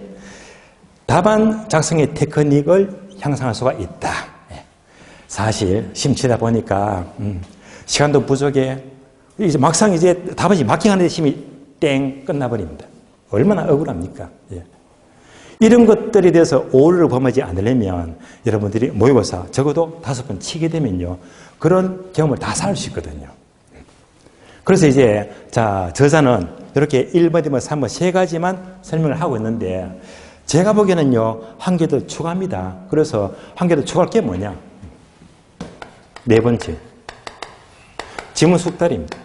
답안 작성의 테크닉을 향상할 수가 있다. 사실 시험 치다 보니까 시간도 부족해. 이제 막상 이제 답안지 마킹하는데 시험이 땡 끝나버립니다. 얼마나 억울합니까? 이런 것들에 대해서 오류를 범하지 않으려면 여러분들이 모의고사 적어도 5번 치게 되면요. 그런 경험을 다 쌓을 수 있거든요. 그래서 이제 자 저자는 이렇게 1번, 2번, 3번 세 가지만 설명을 하고 있는데 제가 보기에는요. 한 개 더 추가합니다. 그래서 한 개 더 추가할 게 뭐냐? 네 번째. 지문 숙달입니다.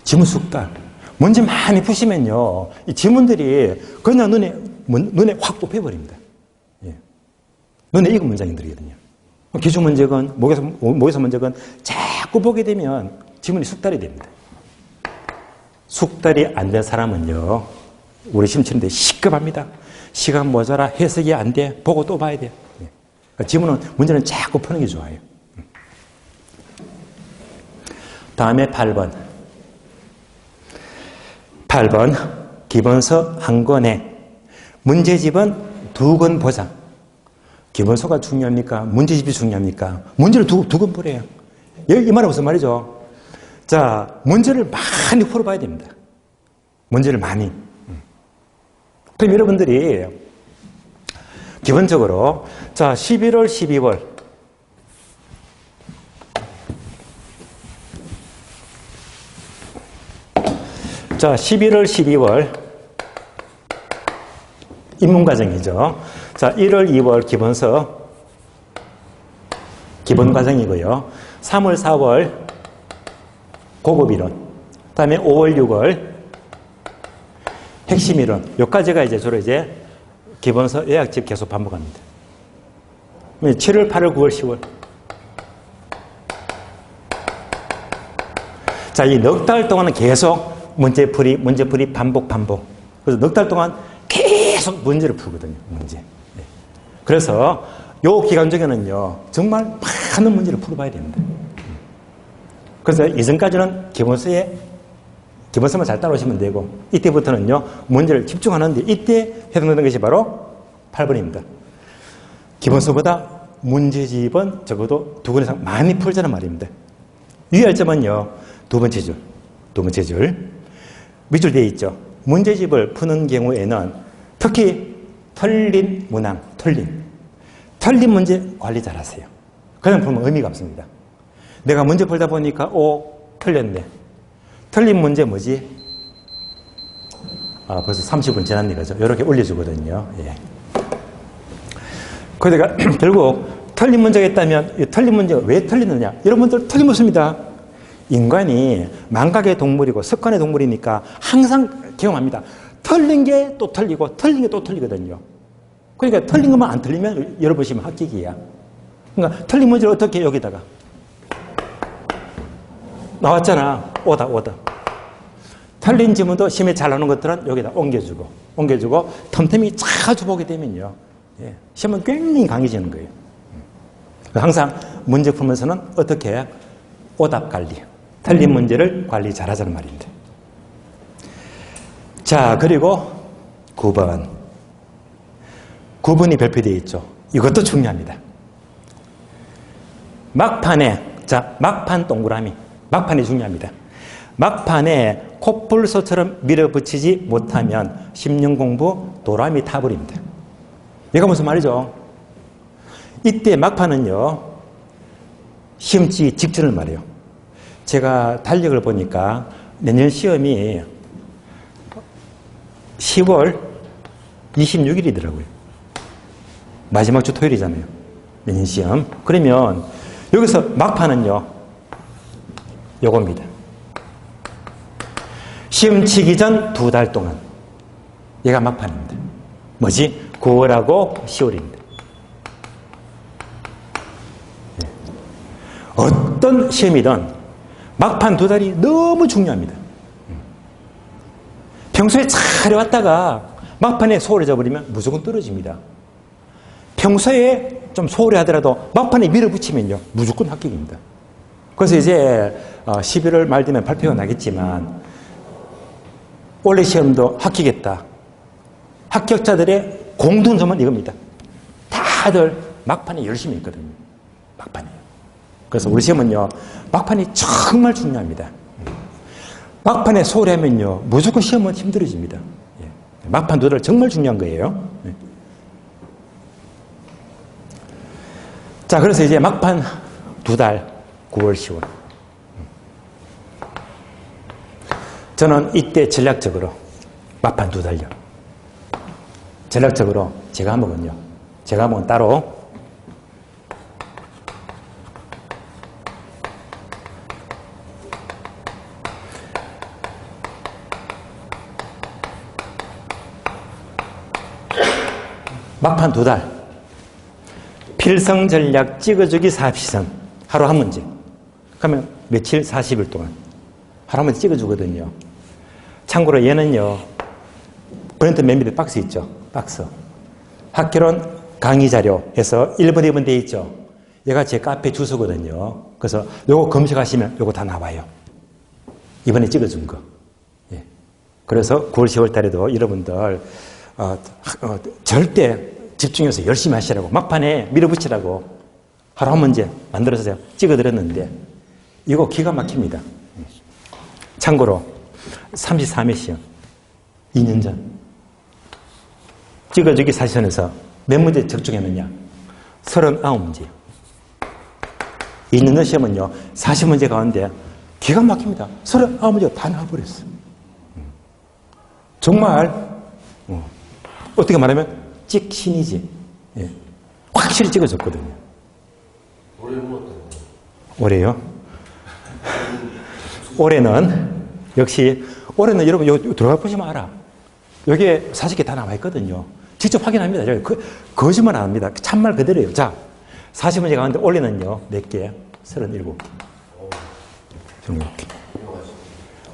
지문 숙달. 문제 많이 푸시면요. 이 지문들이 그냥 눈에 확 뽑혀버립니다. 눈에 익은 문장이 들거든요. 기출문제건, 모의고사 문제건 자꾸 보게 되면 지문이 숙달이 됩니다. 숙달이 안 된 사람은요, 우리 시험 치는데 시급합니다. 시간 모자라, 해석이 안 돼, 보고 또 봐야 돼요. 지문은, 문제는 자꾸 푸는 게 좋아요. 다음에 8번. 8번, 기본서 한 권에 문제집은 2권 보장. 기본서가 중요합니까? 문제집이 중요합니까? 문제를 두 권 보래요. 이 말은 무슨 말이죠? 자, 문제를 많이 풀어봐야 됩니다. 문제를 많이. 그럼 여러분들이 기본적으로 자, 11월, 12월 자, 11월, 12월 입문과정이죠. 자, 1월, 2월 기본서 기본과정이고요. 3월, 4월 고급이론, 그 다음에 5월, 6월 핵심이론, 여기까지가 이제 주로 이제 기본서 요약집 계속 반복합니다. 7월, 8월, 9월, 10월. 자, 이 넉 달 동안은 계속 문제풀이 반복. 그래서 넉 달 동안 계속 문제를 풀거든요, 문제. 그래서 요 기간 중에는요, 정말 많은 문제를 풀어봐야 됩니다. 그래서 이전까지는 기본서만 잘 따라오시면 되고, 이때부터는요, 문제를 집중하는데, 이때 해당되는 것이 바로 8번입니다. 기본서보다 문제집은 적어도 2권 이상 많이 풀자는 말입니다. 유의할 점은요, 두 번째 줄. 밑줄 되어 있죠. 문제집을 푸는 경우에는 특히 틀린 문항, 틀린 문제 관리 잘하세요. 그냥 풀면 의미가 없습니다. 내가 문제 풀다 보니까 틀렸네. 틀린 문제 뭐지? 벌써 30분 지났네, 그죠? 이렇게 올려주거든요. 예. 그러니까 결국 틀린 문제가 있다면 이 틀린 문제가 왜 틀리느냐? 여러분들 틀림없습니다. 인간이 망각의 동물이고 습관의 동물이니까 항상 경험합니다. 틀린 게 또 틀리고 틀린 게 또 틀리거든요. 그러니까 틀린 것만 안 틀리면 열어보시면 합격이야. 그러니까 틀린 문제를 어떻게 여기다가 나왔잖아. 오다. 틀린 지문도 시험에 잘 나오는 것들은 여기다 옮겨주고 틈틈이 자주 보게 되면요. 시험은 굉장히 강해지는 거예요. 항상 문제 풀면서는 어떻게 해야 오답 관리, 틀린 문제를 관리 잘하자는 말입니다. 자, 그리고 9번. 9번이 별표되어 있죠. 이것도 중요합니다. 막판 동그라미. 막판이 중요합니다. 막판에 코뿔소처럼 밀어붙이지 못하면 10년 공부 도라미 타버립니다. 이거 무슨 말이죠? 이때 막판은요, 시험지 직전을 말해요. 제가 달력을 보니까 내년 시험이 10월 26일이더라고요. 마지막 주 토요일이잖아요. 내년 시험. 그러면 여기서 막판은요, 요겁니다. 시험 치기 전 2달 동안. 얘가 막판입니다. 뭐지? 9월하고 10월입니다. 어떤 시험이든 막판 두 달이 너무 중요합니다. 평소에 잘해왔다가 막판에 소홀해져 버리면 무조건 떨어집니다. 평소에 좀 소홀히 하더라도 막판에 밀어붙이면요, 무조건 합격입니다. 그래서 이제 11월 말 되면 발표가 나겠지만 올해 시험도 합격했다. 합격자들의 공통점은 이겁니다. 다들 막판에 열심히 했거든요. 막판에. 그래서 우리 시험은요, 막판이 정말 중요합니다. 막판에 소홀히 하면요, 무조건 시험은 힘들어집니다. 막판 두 달 정말 중요한 거예요. 자, 그래서 이제 막판 두 달, 9월, 10월. 저는 이때 전략적으로 막판 두 달요. 전략적으로 제 과목은 따로 막판 두 달, 필성 전략 찍어주기 사업시선 하루 한 문제. 그러면 며칠 40일 동안 하루 한 문제 찍어주거든요. 참고로 얘는요, 프린트 맨 밑에 박스 있죠? 박스. 학교론 강의 자료에서 1번, 2번 되어 있죠? 얘가 제 카페 주소거든요. 그래서 요거 검색하시면 요거 다 나와요. 이번에 찍어준 거. 예. 그래서 9월, 10월 달에도 여러분들 절대 집중해서 열심히 하시라고, 막판에 밀어붙이라고 하루 한 문제 만들어서 제가 찍어드렸는데 이거 기가 막힙니다. 참고로 33회 시험 2년 전 찍어주기 사시선에서 몇 문제 적중했느냐? 39문제. 2년 전 시험은요, 40문제 가운데 기가 막힙니다. 39문제가 다 나와버렸어요. 정말 어떻게 말하면 찍신이지. 예. 확실히 찍어줬거든요. 올해는 어때요? 올해요? 올해는 역시 올해는 여러분 여기 들어가 보시면 알아. 여기에 40개 다 나와 있거든요. 직접 확인합니다. 거짓말 안 합니다. 참말 그대로예요. 자, 40문제 가운데 올해는요, 몇 개? 37. 이렇게.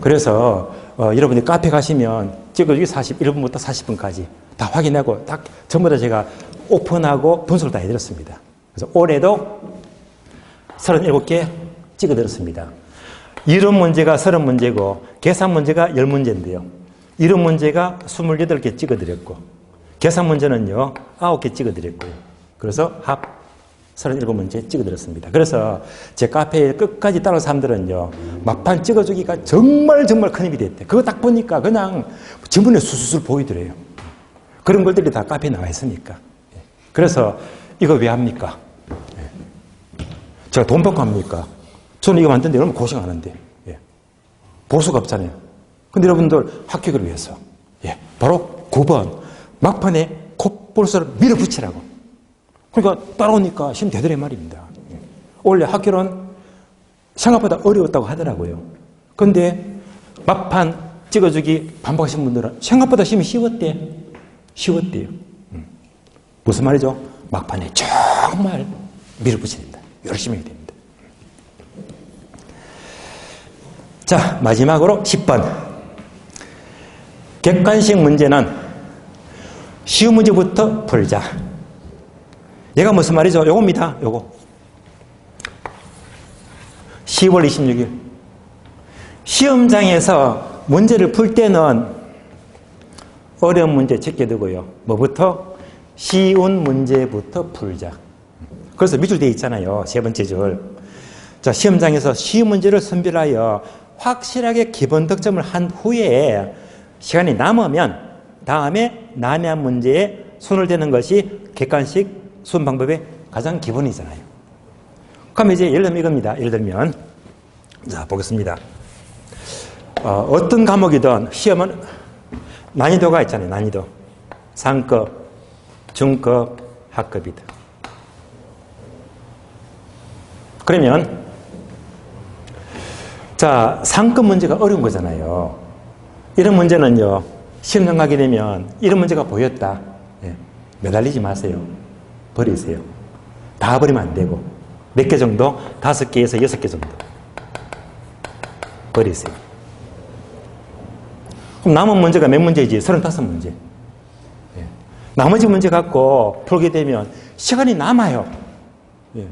그래서 여러분이 카페 가시면 찍어주기 41분부터 40분까지 다 확인하고 딱 전부 다 제가 오픈하고 분석을 다 해드렸습니다. 그래서 올해도 37개 찍어드렸습니다. 이론 문제가 30문제고 계산 문제가 10문제인데요. 이론 문제가 28개 찍어드렸고 계산 문제는요 9개 찍어드렸고요. 그래서 합 37문제 찍어드렸습니다. 그래서 제 카페에 끝까지 따라온 사람들은요, 막판 찍어주기가 정말 큰 힘이 됐대. 그거 딱 보니까 그냥 지문에 수수술 보이더래요. 그런 것들이 다 카페에 나와 있으니까. 그래서 이거 왜 합니까? 제가 돈 받고 합니까? 저는 이거 만드는데 여러분 고생하는데. 보수가 없잖아요. 근데 여러분들 합격을 위해서. 바로 9번. 막판에 콧볼수를 밀어붙이라고. 그러니까 따라오니까 시험 되더래 말입니다. 원래 학교는 생각보다 어려웠다고 하더라고요. 그런데 막판 찍어주기 반복하신 분들은 생각보다 시험이 쉬웠대요. 무슨 말이죠? 막판에 정말 밀어붙여야 된다. 열심히 해야 됩니다. 자, 마지막으로 10번. 객관식 문제는 쉬운 문제부터 풀자. 얘가 무슨 말이죠? 요겁니다. 요거. 10월 26일. 시험장에서 문제를 풀 때는 어려운 문제 제껴두고요. 뭐부터? 쉬운 문제부터 풀자. 그래서 밑줄 되어 있잖아요. 세 번째 줄. 자, 시험장에서 쉬운 문제를 선별하여 확실하게 기본 득점을 한 후에 시간이 남으면 다음에 난해한 문제에 손을 대는 것이 객관식 수험 방법의 가장 기본이잖아요. 그럼 이제 예를 들면 이겁니다. 예를 들면 자, 보겠습니다. 어떤 과목이든 시험은 난이도가 있잖아요. 난이도. 상급, 중급, 하급이다. 그러면 자, 상급 문제가 어려운 거잖아요. 이런 문제는요, 시험장 가게 되면 이런 문제가 보였다. 매달리지 마세요. 버리세요. 다 버리면 안 되고 몇 개 정도? 5개에서 6개 정도. 버리세요. 그럼 남은 문제가 몇 문제이지? 35문제. 예. 나머지 문제 갖고 풀게 되면 시간이 남아요. 예.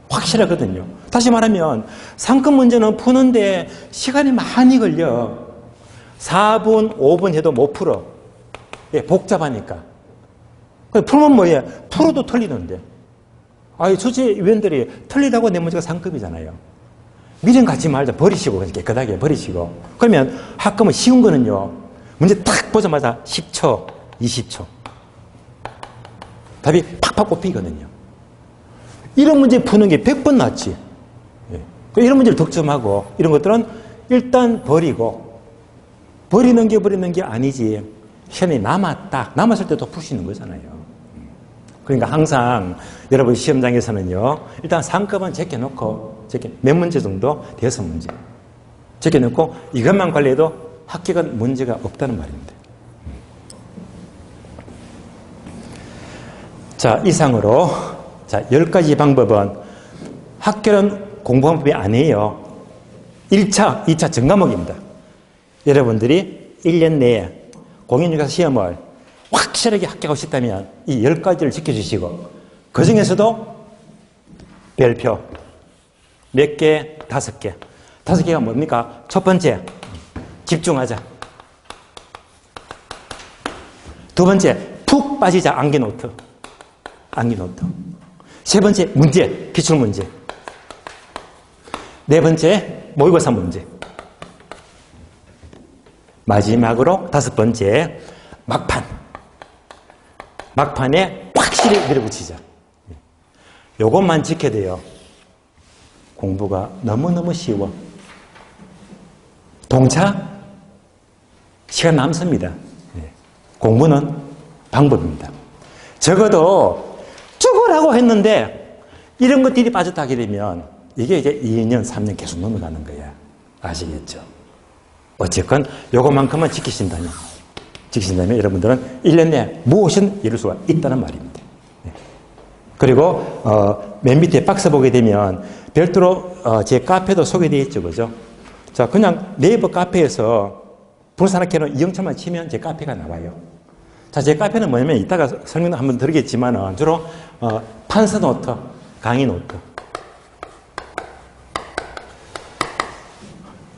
확실하거든요. 다시 말하면 상급 문제는 푸는데 시간이 많이 걸려. 4분, 5분 해도 못 풀어. 예, 복잡하니까. 풀면 뭐예요? 풀어도 틀리는데. 아이, 주재위원들이 틀리다고 내 문제가 상급이잖아요. 미련 갖지 말자. 버리시고, 깨끗하게 버리시고. 그러면 학급은 쉬운 거는요, 문제 딱 보자마자 10초, 20초. 답이 팍팍 꼽히거든요. 이런 문제 푸는 게 100번 낫지. 예. 이런 문제를 득점하고, 이런 것들은 일단 버리고, 버리는 게 아니지. 시간이 남았다. 남았을 때 더 푸시는 거잖아요. 그러니까 항상 여러분 시험장에서는요, 일단 상급은 제껴놓고, 몇 문제 정도? 6문제. 제껴놓고 이것만 관리해도 합격은 문제가 없다는 말입니다. 자, 이상으로, 자, 10가지 방법은 합격은 공부 방법이 아니에요. 1차, 2차 전과목입니다. 여러분들이 1년 내에 공인중개사 시험을 확실하게 합격하고 싶다면 이 10가지를 지켜주시고, 그 중에서도 별표 몇 개? 5개. 5개가 뭡니까? 첫 번째, 집중하자. 두 번째, 푹 빠지자. 암기노트. 암기노트. 세 번째, 문제. 기출문제. 네 번째, 모의고사 문제. 마지막으로 5번째, 막판. 막판에 확실히 밀어붙이자. 요것만 지켜야 돼요. 공부가 너무너무 쉬워. 동차? 시간 남습니다. 공부는 방법입니다. 적어도 죽으라고 했는데 이런 것들이 빠졌다 하게 되면 이게 이제 2년, 3년 계속 넘어가는 거야. 아시겠죠? 어쨌건 요것만큼만 지키신다면 여러분들은 1년 내에 무엇이든 이룰 수가 있다는 말입니다. 그리고 맨 밑에 박스 보게 되면 별도로 제 카페도 소개되어 있죠. 그죠? 자, 그냥 네이버 카페에서 부산학회는 이영철만 치면 제 카페가 나와요. 자, 제 카페는 뭐냐면 이따가 설명 한번 드리겠지만 주로 판서 노트, 강의 노트.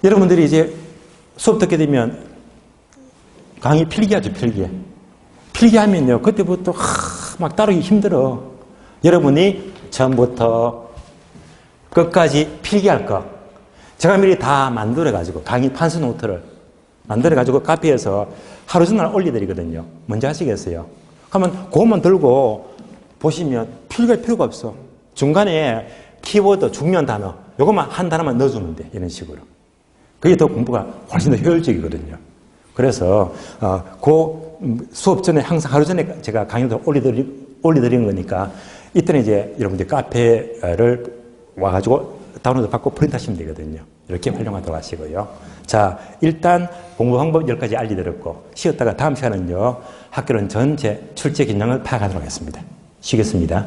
여러분들이 이제 수업 듣게 되면 강의 필기하죠, 필기. 필기하면요, 그때부터 막 따르기 힘들어. 여러분이 처음부터 끝까지 필기할 거. 제가 미리 다 만들어가지고, 강의 판서 노트를 만들어가지고 카페에서 하루 전날 올려드리거든요. 뭔지 아시겠어요? 그러면 그것만 들고 보시면 필기할 필요가 없어. 중간에 키워드, 중요한 단어, 이것만 한 단어만 넣어주면 돼. 이런 식으로. 그게 더 공부가 훨씬 더 효율적이거든요. 그래서 그 수업 전에 항상 하루 전에 제가 강의도 올려드리는 거니까 이때는 이제 여러분들 카페를 와가지고 다운로드 받고 프린트하시면 되거든요. 이렇게 활용하도록 하시고요. 자, 일단 공부 방법 10가지 알려드렸고, 쉬었다가 다음 시간은요, 학교는 전체 출제 기능을 파악하도록 하겠습니다. 쉬겠습니다.